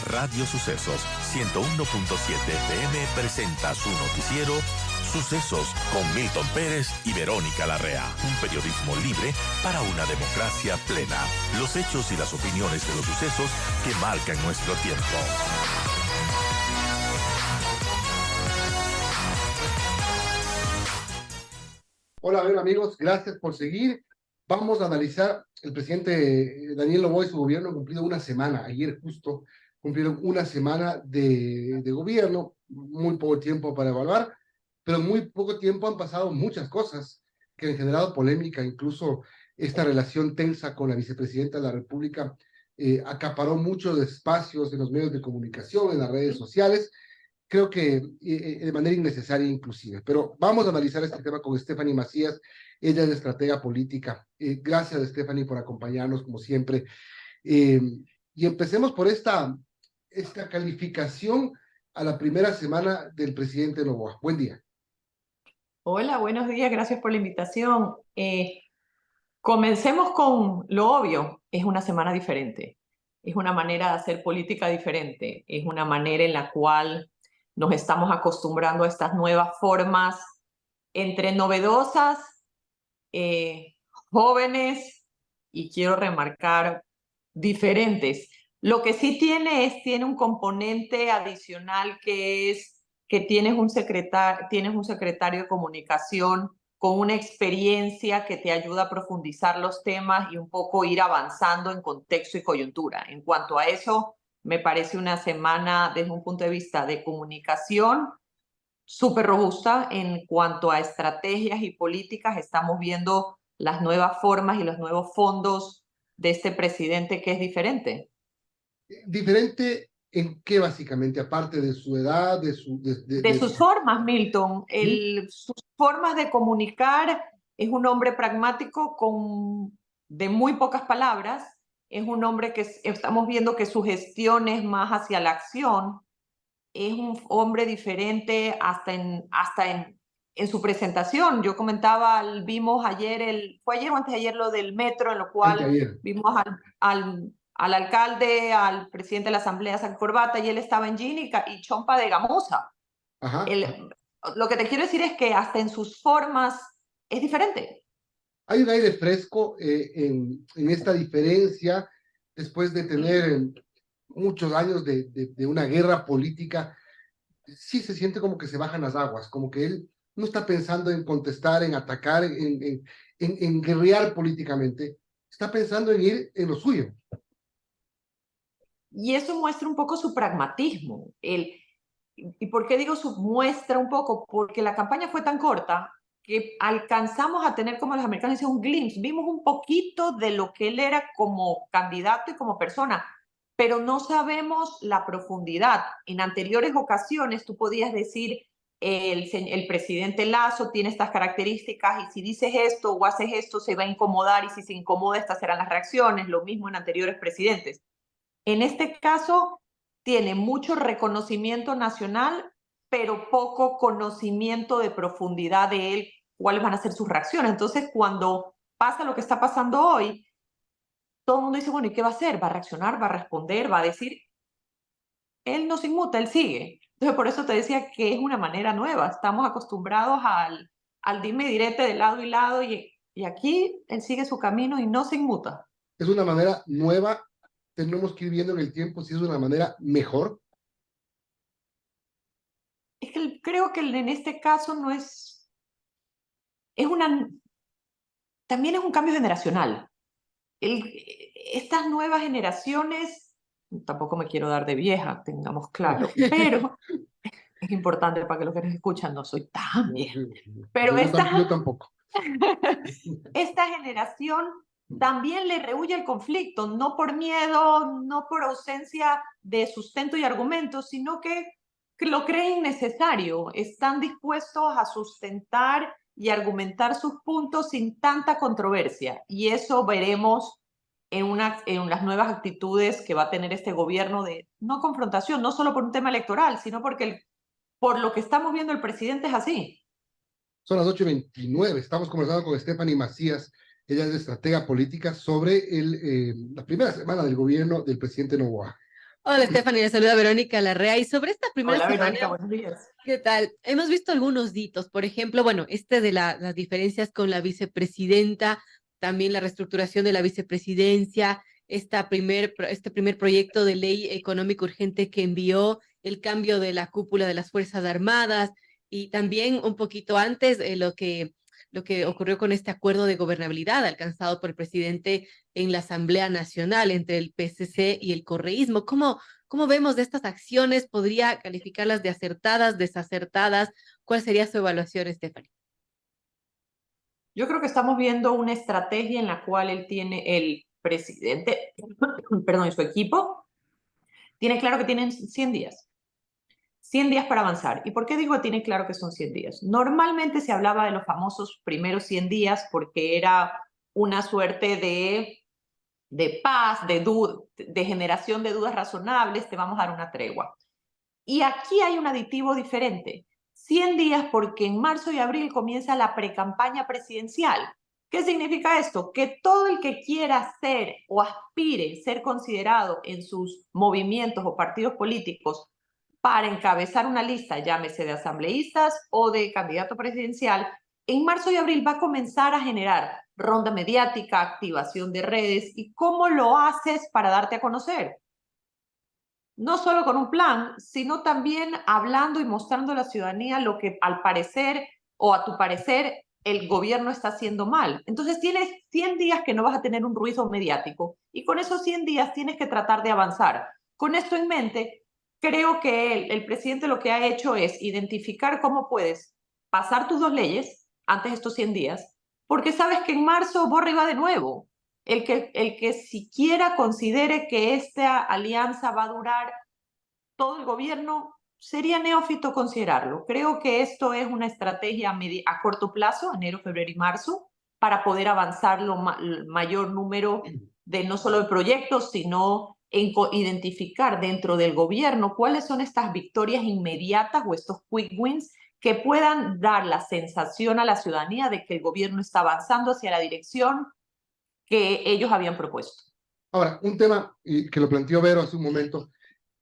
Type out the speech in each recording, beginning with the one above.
Radio Sucesos 101.7 FM presenta su noticiero Sucesos con Milton Pérez y Verónica Larrea. Un periodismo libre para una democracia plena. Los hechos y las opiniones de los sucesos que marcan nuestro tiempo. Hola, bien amigos, gracias por seguir. Vamos a analizar el presidente Daniel Noboa y su gobierno. Ha cumplido una semana, ayer justo cumplieron una semana de gobierno, muy poco tiempo para evaluar, pero en muy poco tiempo han pasado muchas cosas que han generado polémica, incluso esta relación tensa con la vicepresidenta de la República acaparó muchos espacios en los medios de comunicación, en las redes sociales, creo que de manera innecesaria inclusive. Pero vamos a analizar este tema con Stephanie Macías, ella es estratega política. Gracias, Stephanie, por acompañarnos como siempre. Y empecemos por esta calificación a la primera semana del presidente Noboa. Buen día. Hola, buenos días, gracias por la invitación. Comencemos con lo obvio, es una semana diferente, es una manera de hacer política diferente, es una manera en la cual nos estamos acostumbrando a estas nuevas formas entre novedosas, jóvenes y quiero remarcar diferentes. Lo que sí tiene un componente adicional que es que tienes un secretario de comunicación con una experiencia que te ayuda a profundizar los temas y un poco ir avanzando en contexto y coyuntura. En cuanto a eso, me parece una semana desde un punto de vista de comunicación súper robusta. En cuanto a estrategias y políticas, estamos viendo las nuevas formas y los nuevos fondos de este presidente que es diferente. ¿Diferente en qué básicamente? Aparte de su edad, de sus formas, Milton. Sus formas de comunicar. Es un hombre pragmático de muy pocas palabras. Es un hombre que estamos viendo que su gestión es más hacia la acción. Es un hombre diferente hasta en su presentación. Yo comentaba, vimos fue ayer o antes de ayer lo del metro, en lo cual vimos al alcalde, al presidente de la asamblea, San Corbata, y él estaba en jean y chompa de gamuza. Lo que te quiero decir es que hasta en sus formas es diferente. Hay un aire fresco en esta diferencia, después de tener muchos años de una guerra política. Sí se siente como que se bajan las aguas, como que él no está pensando en contestar, en atacar, en guerrear políticamente, está pensando en ir en lo suyo. Y eso muestra un poco su pragmatismo. ¿Y por qué digo muestra un poco? Porque la campaña fue tan corta que alcanzamos a tener, como los americanos dicen, un glimpse. Vimos un poquito de lo que él era como candidato y como persona, pero no sabemos la profundidad. En anteriores ocasiones tú podías decir, el presidente Lasso tiene estas características y si dices esto o haces esto se va a incomodar y si se incomoda estas serán las reacciones. Lo mismo en anteriores presidentes. En este caso, tiene mucho reconocimiento nacional, pero poco conocimiento de profundidad de él, cuáles van a ser sus reacciones. Entonces, cuando pasa lo que está pasando hoy, todo el mundo dice, bueno, ¿y qué va a hacer? ¿Va a reaccionar? ¿Va a responder? ¿Va a decir? Él no se inmuta, él sigue. Entonces, por eso te decía que es una manera nueva. Estamos acostumbrados al dime y direte de lado y lado, y aquí él sigue su camino y no se inmuta. Es una manera nueva. Tenemos que ir viendo en el tiempo si es una manera mejor. Es que creo que en este caso no es... También es un cambio generacional. Estas nuevas generaciones, tampoco me quiero dar de vieja, tengamos claro, pero es importante para que los que nos escuchan, no soy tan vieja. Pero yo tampoco. Esta generación también le rehúye el conflicto, no por miedo, no por ausencia de sustento y argumentos, sino que lo creen necesario. Están dispuestos a sustentar y argumentar sus puntos sin tanta controversia. Y eso veremos en las nuevas actitudes que va a tener este gobierno de no confrontación, no solo por un tema electoral, sino porque por lo que estamos viendo el presidente es así. Son las 8:29. Estamos conversando con Stephanie Macías. Ella es estratega política sobre la primera semana del gobierno del presidente Noboa. Hola, Stephanie, le saluda Verónica Larrea. Y sobre esta primera Hola, semana, Verónica, buenos días. ¿qué tal? Hemos visto algunos hitos, por ejemplo, bueno, este de las diferencias con la vicepresidenta, también la reestructuración de la vicepresidencia, este primer proyecto de ley económico urgente que envió, el cambio de la cúpula de las Fuerzas Armadas y también un poquito antes lo que ocurrió con este acuerdo de gobernabilidad alcanzado por el presidente en la Asamblea Nacional entre el PSC y el correísmo. ¿Cómo vemos de estas acciones? ¿Podría calificarlas de acertadas, desacertadas? ¿Cuál sería su evaluación, Stephanie? Yo creo que estamos viendo una estrategia en la cual el presidente, perdón, y su equipo, tiene claro que tienen 100 días. 100 días para avanzar. ¿Y por qué digo que tienen claro que son 100 días? Normalmente se hablaba de los famosos primeros 100 días porque era una suerte de paz, de generación de dudas razonables, te vamos a dar una tregua. Y aquí hay un aditivo diferente. 100 días porque en marzo y abril comienza la precampaña presidencial. ¿Qué significa esto? Que todo el que quiera ser o aspire ser considerado en sus movimientos o partidos políticos para encabezar una lista, llámese de asambleístas o de candidato presidencial, en marzo y abril va a comenzar a generar ronda mediática, activación de redes. ¿Y cómo lo haces para darte a conocer? No solo con un plan, sino también hablando y mostrando a la ciudadanía lo que al parecer o a tu parecer el gobierno está haciendo mal. Entonces tienes 100 días que no vas a tener un ruido mediático y con esos 100 días tienes que tratar de avanzar. Con esto en mente, creo que el presidente lo que ha hecho es identificar cómo puedes pasar tus dos leyes antes de estos 100 días, porque sabes que en marzo borra y va de nuevo. El que siquiera considere que esta alianza va a durar todo el gobierno, sería neófito considerarlo. Creo que esto es una estrategia a corto plazo, enero, febrero y marzo, para poder avanzar el mayor número de no solo de proyectos, sino en identificar dentro del gobierno cuáles son estas victorias inmediatas o estos quick wins que puedan dar la sensación a la ciudadanía de que el gobierno está avanzando hacia la dirección que ellos habían propuesto. Ahora, un tema que lo planteó Vero hace un momento,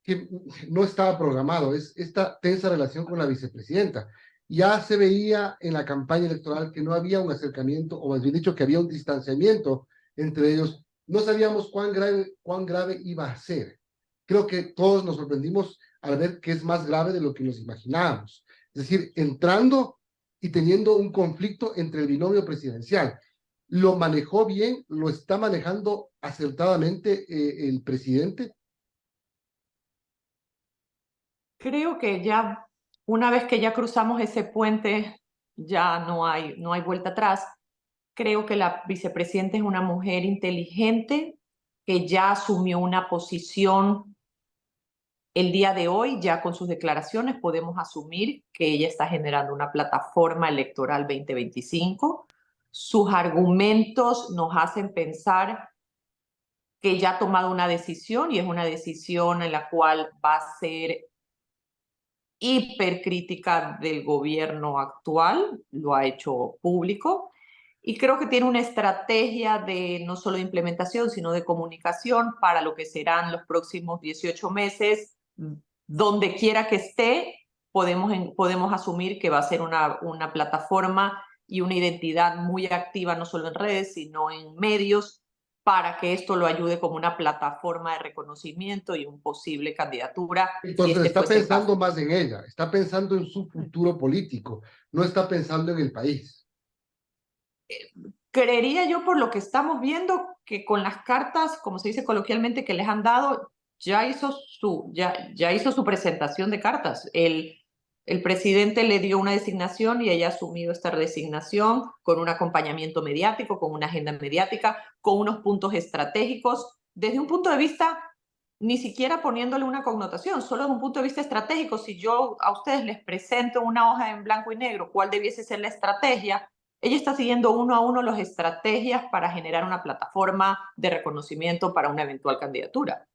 que no estaba programado, es esta tensa relación con la vicepresidenta. Ya se veía en la campaña electoral que no había un acercamiento, o más bien dicho, que había un distanciamiento entre ellos. No sabíamos cuán grave iba a ser. Creo que todos nos sorprendimos al ver que es más grave de lo que nos imaginábamos. Es decir, entrando y teniendo un conflicto entre el binomio presidencial. ¿Lo manejó bien? ¿Lo está manejando acertadamente el presidente? Creo que ya, una vez que ya cruzamos ese puente, ya no hay vuelta atrás. Creo que la vicepresidenta es una mujer inteligente que ya asumió una posición el día de hoy. Ya con sus declaraciones podemos asumir que ella está generando una plataforma electoral 2025. Sus argumentos nos hacen pensar que ya ha tomado una decisión y es una decisión en la cual va a ser hipercrítica del gobierno actual, lo ha hecho público, y creo que tiene una estrategia de no solo de implementación, sino de comunicación para lo que serán los próximos 18 meses. Donde quiera que esté, podemos asumir que va a ser una plataforma y una identidad muy activa, no solo en redes, sino en medios, para que esto lo ayude como una plataforma de reconocimiento y una posible candidatura. Entonces Si está pensando más en ella, está pensando en su futuro político, no está pensando en el país. Creería yo, por lo que estamos viendo, que con las cartas, como se dice coloquialmente, que les han dado, ya hizo su presentación de cartas. El presidente le dio una designación y ella ha asumido esta designación con un acompañamiento mediático, con una agenda mediática, con unos puntos estratégicos, desde un punto de vista, ni siquiera poniéndole una connotación, solo desde un punto de vista estratégico. Si yo a ustedes les presento una hoja en blanco y negro, ¿cuál debiese ser la estrategia? Ella está siguiendo uno a uno las estrategias para generar una plataforma de reconocimiento para una eventual candidatura.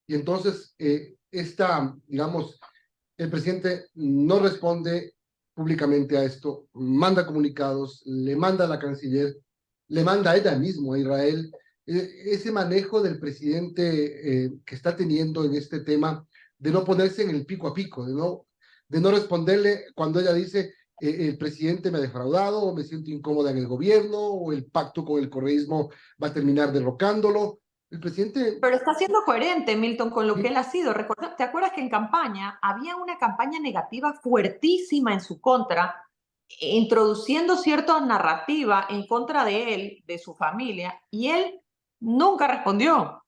Y entonces, digamos, el presidente no responde públicamente a esto, manda comunicados, le manda a la canciller, le manda a ella mismo, a Israel, ese manejo del presidente que está teniendo en este tema de no ponerse en el pico a pico, de no responderle cuando ella dice el presidente me ha defraudado, o me siento incómoda en el gobierno, o el pacto con el correísmo va a terminar derrocándolo. El presidente... Pero está siendo coherente, Milton, con lo Sí. que él ha sido. ¿Te acuerdas que en campaña había una campaña negativa fuertísima en su contra, introduciendo cierta narrativa en contra de él, de su familia, y él nunca respondió?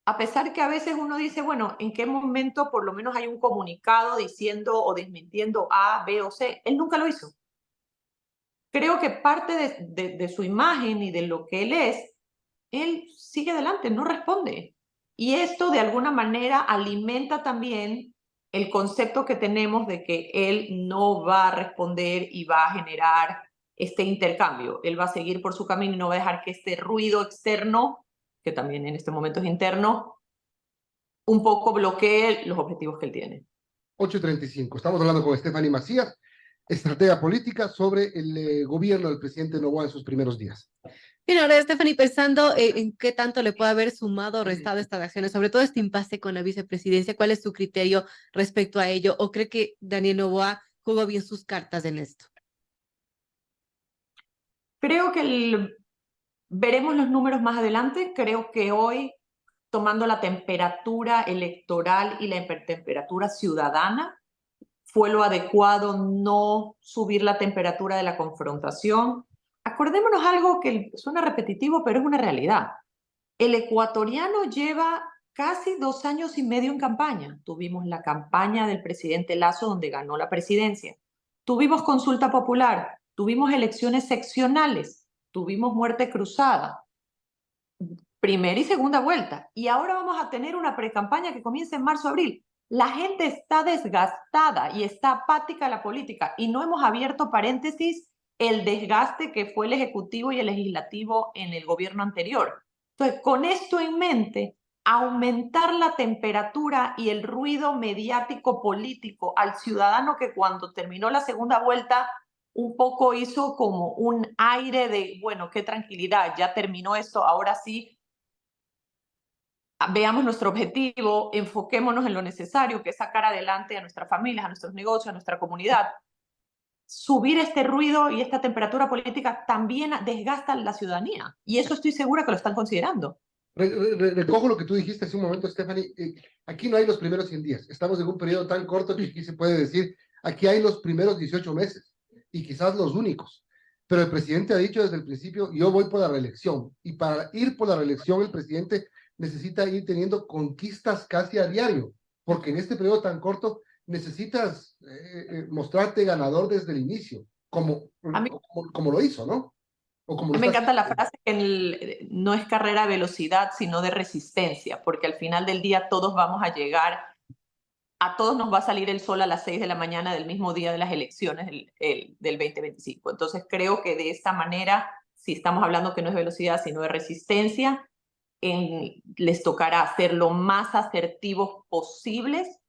A pesar que a veces uno dice, bueno, ¿en qué momento por lo menos hay un comunicado diciendo o desmintiendo A, B o C? Él nunca lo hizo. Creo que parte de su imagen y de lo que él sigue adelante, no responde. Y esto de alguna manera alimenta también el concepto que tenemos de que él no va a responder y va a generar este intercambio. Él va a seguir por su camino y no va a dejar que este ruido externo, que también en este momento es interno, un poco bloquee los objetivos que él tiene. 8:35. Estamos hablando con Stephanie Macías, estratega política, sobre el gobierno del presidente Noboa en sus primeros días. Bien, ahora, Stephanie, pensando en qué tanto le puede haber sumado o restado estas acciones, sobre todo este impasse con la vicepresidencia, ¿cuál es su criterio respecto a ello? ¿O cree que Daniel Noboa jugó bien sus cartas en esto? Creo que veremos los números más adelante. Creo que hoy, tomando la temperatura electoral y la temperatura ciudadana, fue lo adecuado no subir la temperatura de la confrontación. Acordémonos algo que suena repetitivo, pero es una realidad. El ecuatoriano lleva casi 2 años y medio en campaña. Tuvimos la campaña del presidente Lasso, donde ganó la presidencia. Tuvimos consulta popular, tuvimos elecciones seccionales, tuvimos muerte cruzada, primera y segunda vuelta. Y ahora vamos a tener una precampaña que comienza en marzo-abril. La gente está desgastada y está apática a la política. Y no hemos abierto paréntesis el desgaste que fue el Ejecutivo y el Legislativo en el gobierno anterior. Entonces, con esto en mente, aumentar la temperatura y el ruido mediático político al ciudadano que cuando terminó la segunda vuelta un poco hizo como un aire de, bueno, qué tranquilidad, ya terminó esto, ahora sí, veamos nuestro objetivo, enfoquémonos en lo necesario, que es sacar adelante a nuestras familias, a nuestros negocios, a nuestra comunidad. Subir este ruido y esta temperatura política también desgasta a la ciudadanía. Y eso estoy segura que lo están considerando. Recojo lo que tú dijiste hace un momento, Stephanie. Aquí no hay los primeros 100 días. Estamos en un periodo tan corto que aquí se puede decir, aquí hay los primeros 18 meses y quizás los únicos. Pero el presidente ha dicho desde el principio, yo voy por la reelección. Y para ir por la reelección, el presidente necesita ir teniendo conquistas casi a diario, porque en este periodo tan corto necesitas mostrarte ganador desde el inicio, como lo hizo, ¿no? O como Me encanta la frase que no es carrera de velocidad, sino de resistencia, porque al final del día todos vamos a llegar, a todos nos va a salir el sol a las 6 de la mañana del mismo día de las elecciones del 2025. Entonces creo que de esta manera, si estamos hablando que no es velocidad, sino de resistencia, les tocará ser lo más asertivos posibles,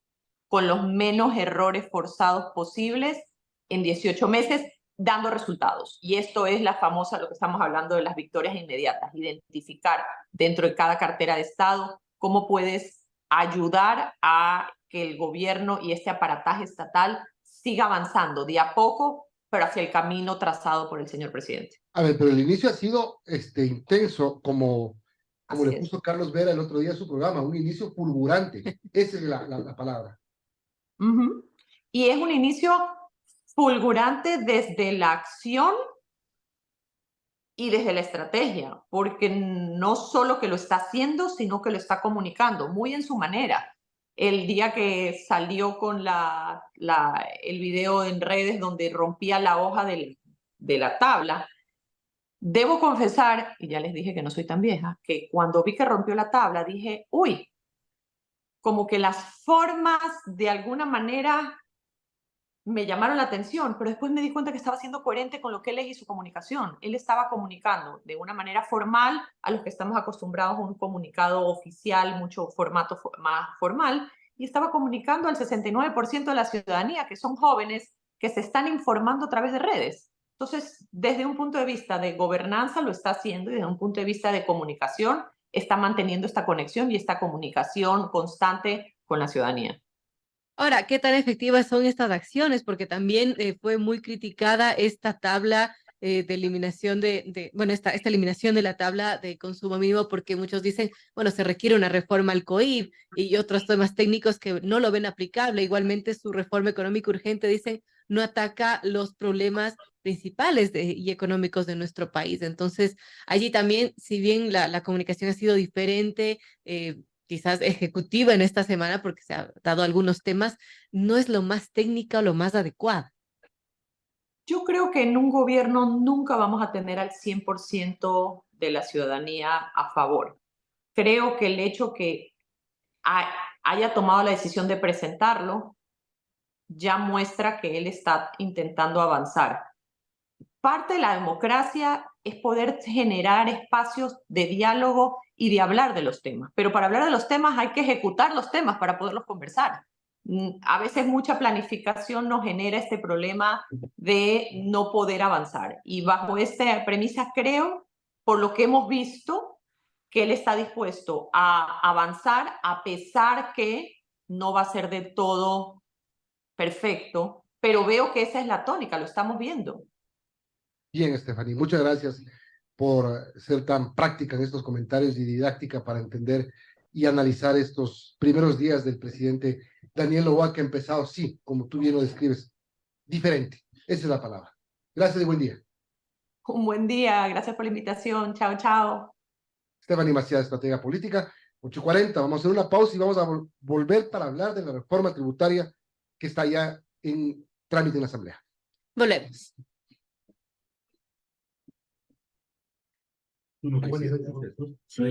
con los menos errores forzados posibles en 18 meses, dando resultados. Y esto es la famosa, lo que estamos hablando de las victorias inmediatas, identificar dentro de cada cartera de Estado cómo puedes ayudar a que el gobierno y este aparataje estatal siga avanzando de a poco, pero hacia el camino trazado por el señor presidente. A ver, pero el inicio ha sido intenso, como le Así puso Carlos Vera el otro día en su programa, un inicio fulgurante. Esa es la palabra. Y es un inicio fulgurante desde la acción y desde la estrategia, porque no solo que lo está haciendo, sino que lo está comunicando muy en su manera. El día que salió con el video en redes donde rompía la hoja de la tabla, debo confesar, y ya les dije que no soy tan vieja, que cuando vi que rompió la tabla dije, uy, como que las formas de alguna manera me llamaron la atención, pero después me di cuenta que estaba siendo coherente con lo que él es y su comunicación. Él estaba comunicando de una manera formal a los que estamos acostumbrados a un comunicado oficial, mucho formato más formal, y estaba comunicando al 69% de la ciudadanía, que son jóvenes que se están informando a través de redes. Entonces, desde un punto de vista de gobernanza lo está haciendo y desde un punto de vista de comunicación está manteniendo esta conexión y esta comunicación constante con la ciudadanía. Ahora, ¿qué tan efectivas son estas acciones? Porque también fue muy criticada esta tabla de eliminación bueno, esta eliminación de la tabla de consumo mínimo, porque muchos dicen, bueno, se requiere una reforma al COIP y otros temas técnicos que no lo ven aplicable. Igualmente, su reforma económica urgente, dicen, no ataca los problemas principales y económicos de nuestro país. Entonces, allí también, si bien la comunicación ha sido diferente, quizás ejecutiva en esta semana, porque se ha dado algunos temas, no es lo más técnica o lo más adecuado. Yo creo que en un gobierno nunca vamos a tener al 100% de la ciudadanía a favor. Creo que el hecho que haya tomado la decisión de presentarlo ya muestra que él está intentando avanzar. Parte de la democracia es poder generar espacios de diálogo y de hablar de los temas, pero para hablar de los temas hay que ejecutar los temas para poderlos conversar. A veces mucha planificación nos genera este problema de no poder avanzar y bajo esta premisa creo, por lo que hemos visto, que él está dispuesto a avanzar a pesar que no va a ser de todo perfecto, pero veo que esa es la tónica, lo estamos viendo. Bien, Estefanía, muchas gracias por ser tan práctica en estos comentarios y didáctica para entender y analizar estos primeros días del presidente Daniel Noboa, que ha empezado, sí, como tú bien lo describes, diferente. Esa es la palabra. Gracias y buen día. Un buen día, gracias por la invitación. Chao, chao. Estefanía Maciá, Estratega Política, 8:40. Vamos a hacer una pausa y vamos a volver para hablar de la reforma tributaria que está ya en trámite en la Asamblea. Volvemos. Sí.